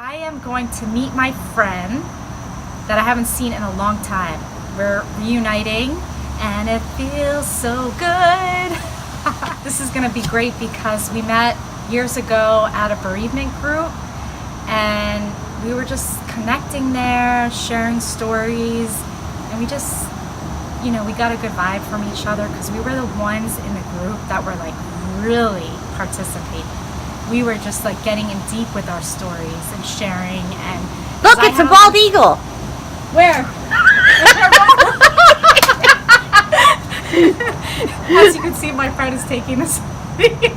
I am going to meet my friend that I haven't seen in a long time. We're reuniting and it feels so good. This is going to be great because we met years ago at a bereavement group and we were just connecting there, sharing stories, and we just, we got a good vibe from each other because we were the ones in the group that were like really participating. We were just like getting in deep with our stories and sharing and Look, it's a bald eagle. Where? As you can see, my friend is taking this video.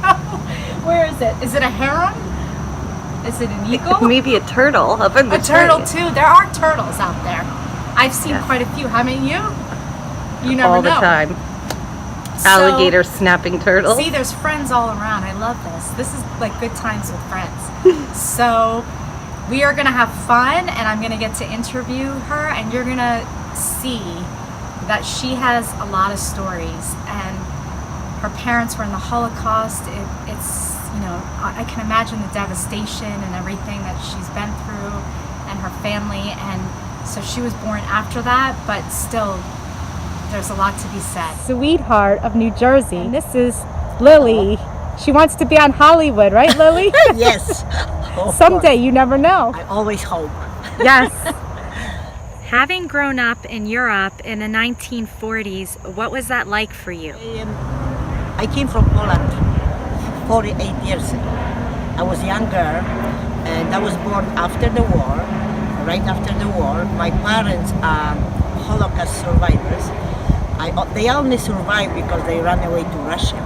Where is it? Is it a heron? Is it an eagle? Maybe a turtle up in the A turtle tree. too. There are turtles out there. I've seen Yes. quite a few. Haven't you? You never All the know. time. So- Alligator snapping turtles. See, there's friends all around. I love this. This is like good times with friends. So we are going to have fun and I'm going to get to interview her and you're going to see that she has a lot of stories and her parents were in the Holocaust. It's, I can imagine the devastation and everything that she's been through and her family. And so she was born after that, but still there's a lot to be said. Sweetheart of New Jersey. And this is Lily. She wants to be on Hollywood, right, Lily? Yes. Of Someday, you never know. course. I always hope. Yes. Having grown up in Europe in the 1940s, what was that like for you? I came from Poland 48 years ago. I was younger and I was born after the war, right after the war. My parents are Holocaust survivors. They only survived because they ran away to Russia.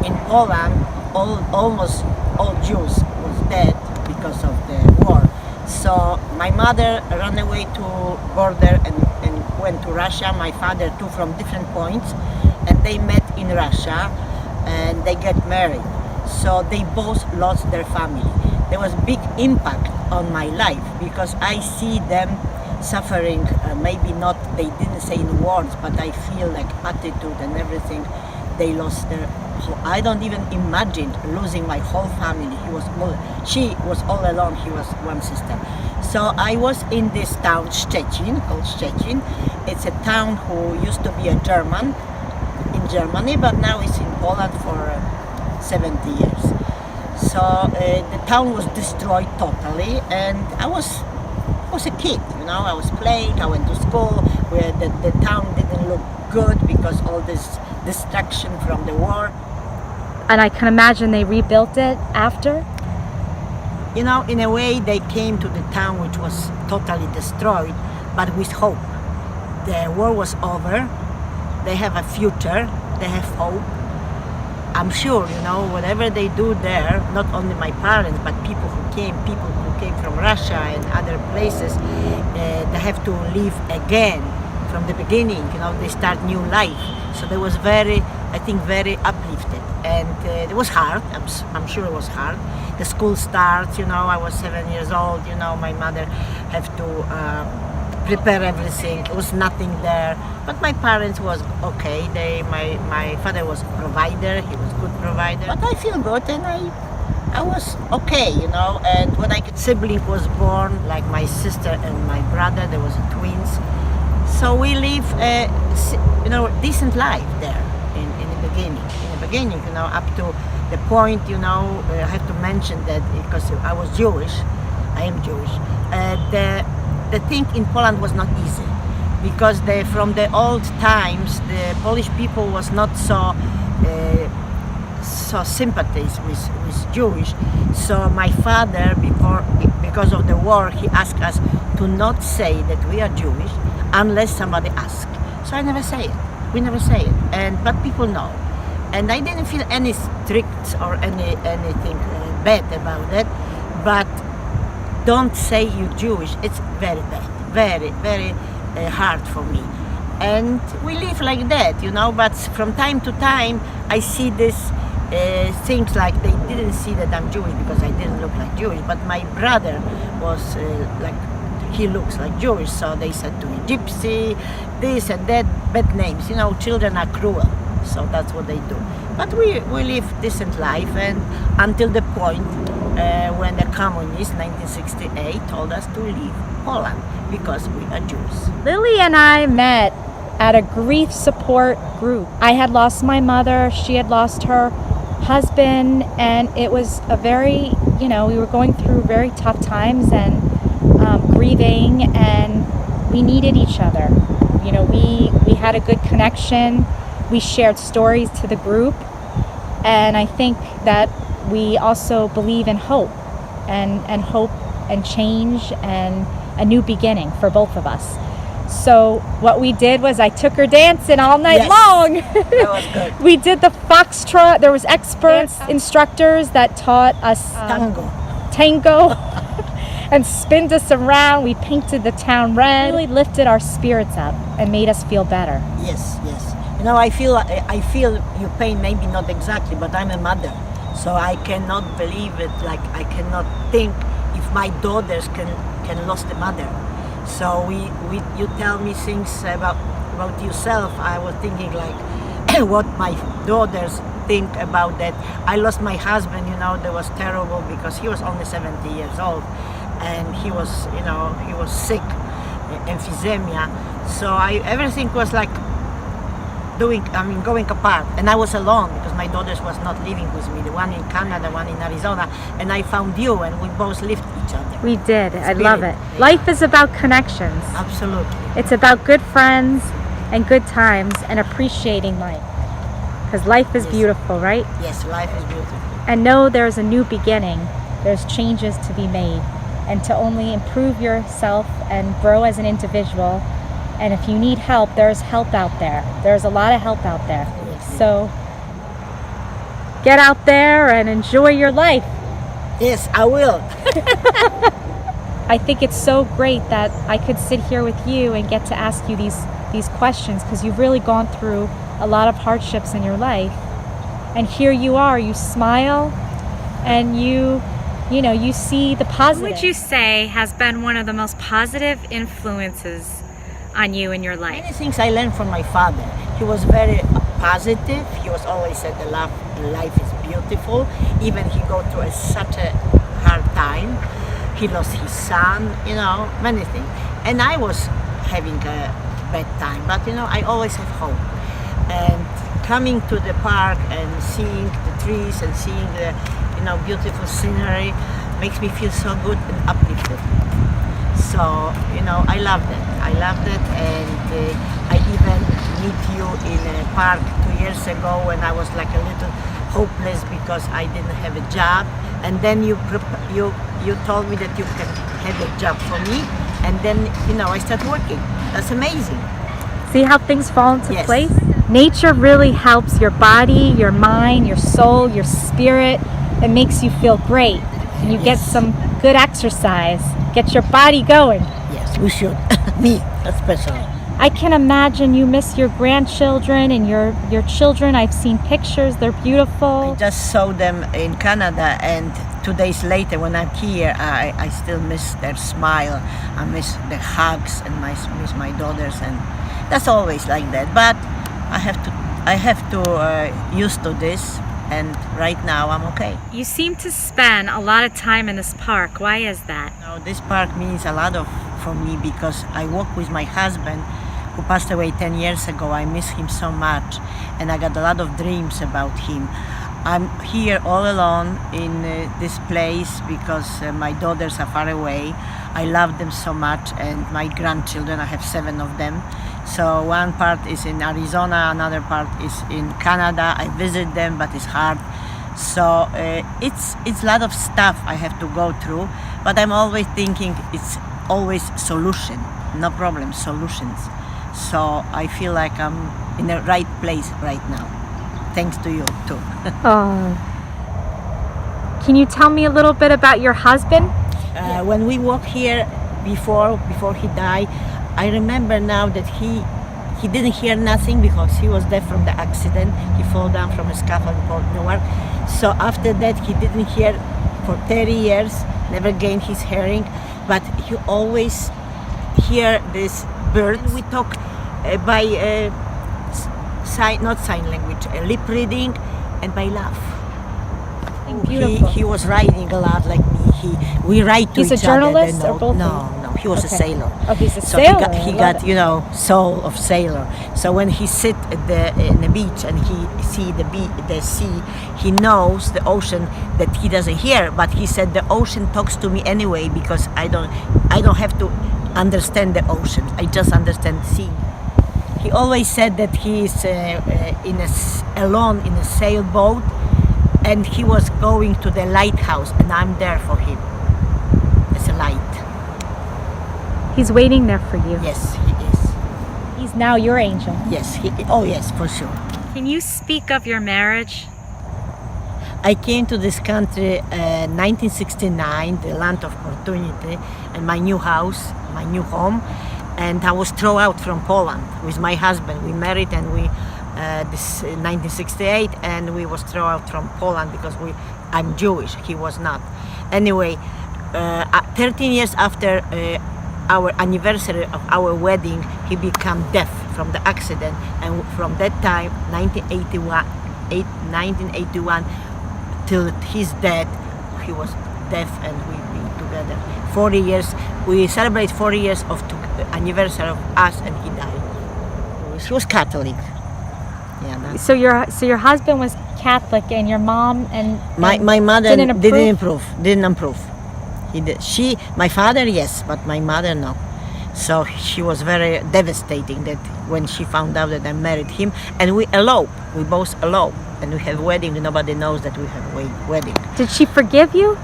In Poland, almost all Jews was dead because of the war. So my mother ran away to border and went to Russia. My father too, from different points, and they met in Russia and they get married. So they both lost their family. There was big impact on my life because I see them suffering, maybe not, they didn't say in words, but I feel like attitude and everything. They lost their whole, I don't even imagine losing my whole family. She was all alone, he was one sister. So I was in this town, Szczecin, called Szczecin. It's a town who used to be a German in Germany, but now it's in Poland for 70 years. So the town was destroyed totally, and I was a kid, I was playing, I went to school, where the town didn't look good because all this destruction from the war. And I can imagine they rebuilt it after? In a way they came to the town which was totally destroyed, but with hope. The war was over, they have a future, they have hope. I'm sure, whatever they do there, not only my parents, but people who came from Russia and other places, they have to live again from the beginning, they start new life. So they was very uplifted. And it was hard, I'm sure it was hard. The school starts, I was 7 years old, my mother have to prepare everything. It was nothing there, but my parents was okay. My father was a provider. He was a good provider. But I feel good, and I was okay, And when sibling was born, like my sister and my brother, there was twins. So we live a decent life there in the beginning. In the beginning, up to the point, I have to mention that because I was Jewish, I am Jewish. The thing in Poland was not easy because from the old times the Polish people was not so sympathies with Jewish. So my father, because of the war, he asked us to not say that we are Jewish unless somebody asks. So I never say it. We never say it, but people know. And I didn't feel any strict or anything bad about it. But don't say you Jewish. It's very bad, very, very hard for me. And we live like that, but from time to time I see this things like they didn't see that I'm Jewish because I didn't look like Jewish, but my brother was he looks like Jewish, so they said to me, gypsy, this and that, bad names. Children are cruel, so that's what they do. But we live decent life, and until the point when the communists, 1968, told us to leave Poland because we are Jews. Lily and I met at a grief support group. I had lost my mother, she had lost her husband, and it was a very, we were going through very tough times and grieving, and we needed each other. We had a good connection. We shared stories to the group, and I think that we also believe in hope and hope and change and a new beginning for both of us. So what we did was I took her dancing all night Yes. long. That was good. We did the foxtrot. There was experts, instructors that taught us tango and spinned us around. We painted the town red. Really lifted our spirits up and made us feel better. Yes. I feel your pain, maybe not exactly, but I'm a mother, so I cannot believe it. Like I cannot think if my daughters can lose the mother. So you tell me things about yourself. I was thinking like what my daughters think about that. I lost my husband. That was terrible because he was only 70 years old, and he was sick, emphysema. So everything was like going apart, and I was alone because my daughters was not living with me, the one in Canada, one in Arizona, and I found you, and we both lived each other. We did. I Spirit. love it. Yeah. Life is about connections. Absolutely. It's about good friends and good times and appreciating life. Because life is Yes. beautiful, right? Yes, life is beautiful. And know there's a new beginning. There's changes to be made. And to only improve yourself and grow as an individual. And if you need help, there's help out there. There's a lot of help out there. Yes. So get out there and enjoy your life. Yes, I will. I think it's so great that I could sit here with you and get to ask you these questions, because you've really gone through a lot of hardships in your life. And here you are, you smile, and you see the positive. What would you say has been one of the most positive influences on you in your life? Many things I learned from my father. He was very positive. He was always said the life is beautiful. Even he go through such a hard time. He lost his son, many things. And I was having a bad time, but I always have hope. And coming to the park and seeing the trees and seeing the beautiful scenery makes me feel so good and uplifted. So I loved it. And I even meet you in a park 2 years ago when I was like a little hopeless because I didn't have a job, and then you told me that you can have a job for me, and then I started working. That's amazing. See how things fall into Yes. place? Nature really helps your body, your mind, your soul, your spirit. It makes you feel great. And you get Yes. some good exercise. Get your body going. Yes, we should. Me, especially. I can imagine you miss your grandchildren and your children. I've seen pictures. They're beautiful. I just saw them in Canada, and 2 days later when I'm here, I still miss their smile. I miss the hugs and miss my daughters, and that's always like that. But I have to used to this, and right now I'm okay. You seem to spend a lot of time in this park. Why is that? Now this park means a lot for me because I walk with my husband, who passed away 10 years ago. I miss him so much, and I got a lot of dreams about him. I'm here all alone in this place because my daughters are far away. I love them so much, and my grandchildren, I have 7 of them. So one part is in Arizona, another part is in Canada. I visit them, but it's hard. So it's a lot of stuff I have to go through, but I'm always thinking it's always solution, no problem, solutions. So I feel like I'm in the right place right now, thanks to you too. Oh. Can you tell me a little bit about your husband? When we walked here before he died, I remember now that he didn't hear nothing because he was dead from the accident. He fell down from a scaffold in Port Newark. So after that, he didn't hear for 30 years, never gained his hearing, but he always hear this bird. We talk by not sign language, lip reading, and by laugh. Beautiful. He was writing a lot like me. We write to He's a each other. journalist the or note. both? No, he was a Okay. sailor. Oh, he's a So sailor. he I got love it. you know, soul of sailor. So when he sit at in the beach and he see the sea, he knows the ocean that he doesn't hear. But he said the ocean talks to me anyway because I don't have to understand the ocean. I just understand sea. He always said that he is alone in a sailboat, and he was going to the lighthouse, and I'm there for him as a light. He's waiting there for you. Yes, he is. He's now your angel. Yes, oh yes, for sure. Can you speak of your marriage? I came to this country 1969, the land of opportunity, and my new house, my new home, and I was thrown out from Poland with my husband. We married and we this 1968, and we was thrown out from Poland because I'm Jewish. He was not. Anyway, 13 years after our anniversary of our wedding, he became deaf from the accident, and from that time, 1981 till his death, he was deaf, and we've been together 40 years. We celebrate 40 years of anniversary of us, and he died. He was Catholic. Yeah. So your husband was Catholic, and your mom and My mother didn't approve? Didn't approve. My father, yes, but my mother, no. So she was very devastating that when she found out that I married him, and we both eloped, and we have wedding. Nobody knows that we have wedding. Did she forgive you?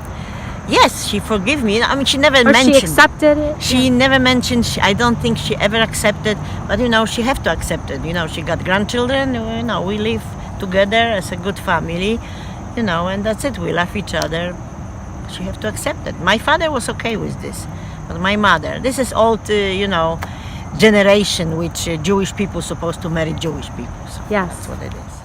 Yes, she forgave me. I mean, she never Or mentioned. she accepted it? She never mentioned. I don't think she ever accepted. But she have to accept it. She got grandchildren. We live together as a good family. And that's it. We love each other. She have to accept it. My father was okay with this, but my mother. This is old, generation which Jewish people supposed to marry Jewish people. So Yes. that's what it is.